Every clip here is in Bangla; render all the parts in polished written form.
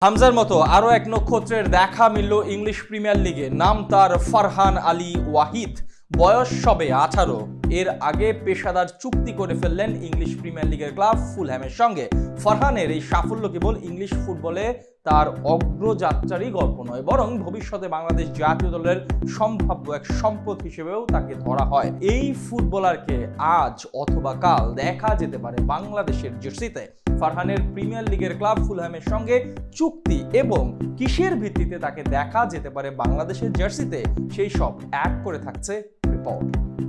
হামজার মতো আরও এক নক্ষত্রের দেখা মিলল ইংলিশ প্রিমিয়ার লিগে। নাম তার ফারহান আলী ওয়াহিদ। বয়স সবে 18। এর আগে পেশাদার চুক্তি করে ফেললেন ইংলিশ প্রিমিয়ার লিগের ক্লাব ফুলহ্যামের সঙ্গে। ফারহানের এই সাফল্য কেবল ইংলিশ ফুটবলে তার অগ্রযাত্রারই গল্প নয়, বরং ভবিষ্যতে বাংলাদেশ জাতীয় দলের সম্ভাব্য এক সম্পদ হিসেবেও তাকে ধরা হয়। এই ফুটবলারকে আজ অথবা কাল দেখা যেতে পারে বাংলাদেশের জার্সিতে। ফারহানের প্রিমিয়ার লিগের ক্লাব ফুলহ্যামের সঙ্গে চুক্তি এবং কিসের ভিত্তিতে তাকে দেখা যেতে পারে বাংলাদেশের জার্সিতে, সেই সব এক করে থাকছে রিপোর্ট।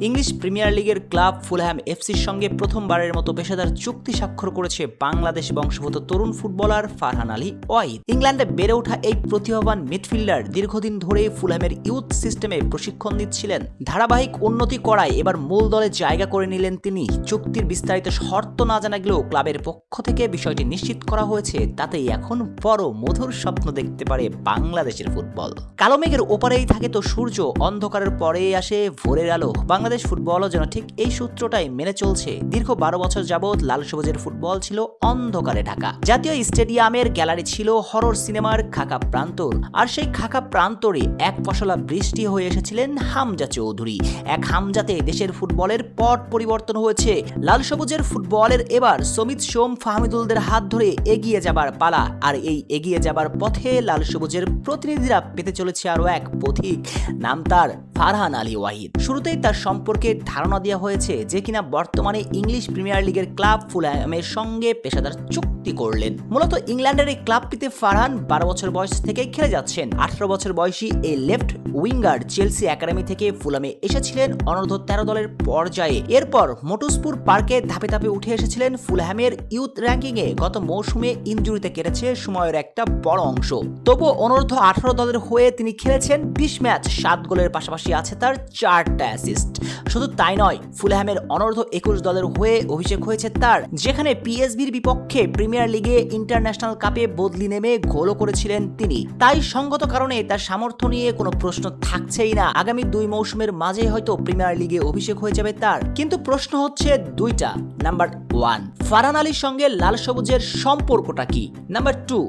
ইংলিশ প্রিমিয়ার লিগের ক্লাব ফুলহ্যাম এফসির সঙ্গে প্রথমবারের মতো পেশাদার চুক্তি স্বাক্ষর করেছে বাংলাদেশ বংশোদ্ভূত তরুণ ফুটবলার ফারহান আলী ওয়াহিদ। ইংল্যান্ডে বেড়ে ওঠা এই প্রতিভাবান মিডফিল্ডার দীর্ঘদিন ধরে ফুলহ্যামের ইউথ সিস্টেমে প্রশিক্ষণ দিচ্ছিলেন। ধারাবাহিক উন্নতি করায় এবার মূল দলে জায়গা করে নিলেন তিনি। চুক্তির বিস্তারিত শর্ত না জানা গেলেও ক্লাবের পক্ষ থেকে বিষয়টি নিশ্চিত করা হয়েছে। তাতেই এখন বড় মধুর স্বপ্ন দেখতে পারে বাংলাদেশের ফুটবল। কালো মেঘের ওপারেই থাকে তো সূর্য, অন্ধকারের পরেই আসে ভোরের আলো। বাংলাদেশ ফুটবলও যেন ঠিক এই সূত্রটাই মেনে চলছে। দীর্ঘ 12 বছর যাবৎ লাল সবুজের ফুটবল ছিল অন্ধকারে ঢাকা। জাতীয় স্টেডিয়ামের গ্যালারি ছিল হরর সিনেমার খাকা প্রান্তর, আর সেই খাকা প্রান্তরে এক ফসলা বৃষ্টি হয়ে এসেছিলেন হামজা চৌধুরী। এক হামজাতে দেশের ফুটবলের পট পরিবর্তন হয়েছে। লাল সবুজের ফুটবলের এবার সমিত সোম ফাহমিদুলদের হাত ধরে এগিয়ে যাবার পালা। আর এই এগিয়ে যাবার পথে লাল সবুজের প্রতিনিধিরা পেতে চলেছে আরো এক পথিক। নাম তার ফারহান আলী ওয়াহিদ। শুরুতেই তার সম্পর্কে ধারণা দেওয়া হয়েছে যে কিনা বর্তমানে ইংলিশ প্রিমিয়ার লিগের ক্লাব ফুলহ্যামের সঙ্গে পেশাদার চুক্তি করলেন। মূলত ইংল্যান্ডের এই ক্লাবটিতে ফারহান 12 বছর বয়স থেকে খেলে যাচ্ছেন। 18 বছর বয়সী এই লেফট উইঙ্গার চেলসি একাডেমি থেকে ফুলহ্যামে এসেছিলেন অনূর্ধ্ব 13 দলের পর্যায়ে। এরপর মোটুসপুর পার্কে ধাপে ধাপে উঠে এসেছিলেন ফুলহ্যামের ইউথ র্যাঙ্কিংয়ে। গত মৌসুমে ইনজুরিতে কেটেছে সময়ের একটা বড় অংশ। তবুও অনূর্ধ্ব 18 দলের হয়ে তিনি খেলেছেন 20 ম্যাচ, 7 গোলের পাশাপাশি আছে তার 4টা অ্যাসিস্ট। শুধু তাই নয়, ফুলহ্যামের অনূর্ধ্ব 21 দলের হয়ে অভিষেক হয়েছে তার, যেখানে পিএসভির বিপক্ষে প্রিমিয়ার লিগে ইন্টারন্যাশনাল কাপে বদলি নেমে গোলও করেছিলেন তিনি। তাই সঙ্গত কারণে তার সামর্থ্য নিয়ে কোনো প্রশ্ন থাকছেই না। আগামী 2 মৌসুমের মাঝে হয়তো প্রিমিয়ার লিগে অভিষেক হয়ে যাবে তার। কিন্তু প্রশ্ন হচ্ছে দুইটা। নাম্বার 1, ফারহান আলীর সঙ্গে লাল সবুজের সম্পর্কটা কি? নাম্বার 2,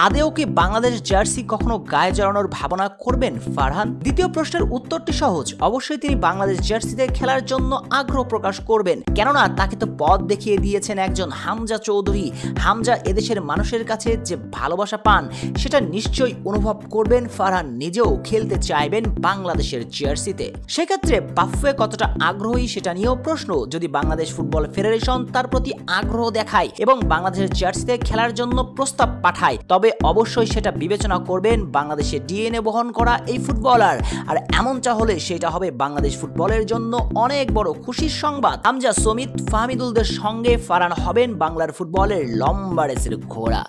আদেও কি বাংলাদেশ জার্সি কখনো গায়ে জড়ানোর ভাবনা করবেন ফারহান? দ্বিতীয় প্রশ্নের উত্তরটি সহজ, অবশ্যই তিনি বাংলাদেশ জার্সিতে খেলার জন্য আগ্রহ প্রকাশ করবেন। কেননা তাকে তো পথ দেখিয়ে দিয়েছেন একজন হামজা চৌধুরী। হামজা এদেশের মানুষের কাছে যে ভালোবাসা পান সেটা নিশ্চয়ই অনুভব করবেন ফারহান। নিজেও খেলতে চাইবেন বাংলাদেশের জার্সিতে। সেক্ষেত্রে বাফুয়ে কতটা আগ্রহী সেটা নিয়েও প্রশ্ন। যদি বাংলাদেশ ফুটবল ফেডারেশন তার প্রতি আগ্রহ দেখায় এবং বাংলাদেশের জার্সিতে খেলার জন্য প্রস্তাব পাঠায়, তবে অবশ্যই সেটা বিবেচনা করবেন বাংলাদেশের ডিএনএ বহন করা এই ফুটবলার। আর এমনটা হলে সেটা হবে বাংলাদেশ ফুটবলের জন্য অনেক বড় খুশির সংবাদ। হামজা, সমিত, ফাহমিদুলদের সঙ্গে ফারহান হবেন বাংলার ফুটবলের লম্বা রেসের ঘোড়া।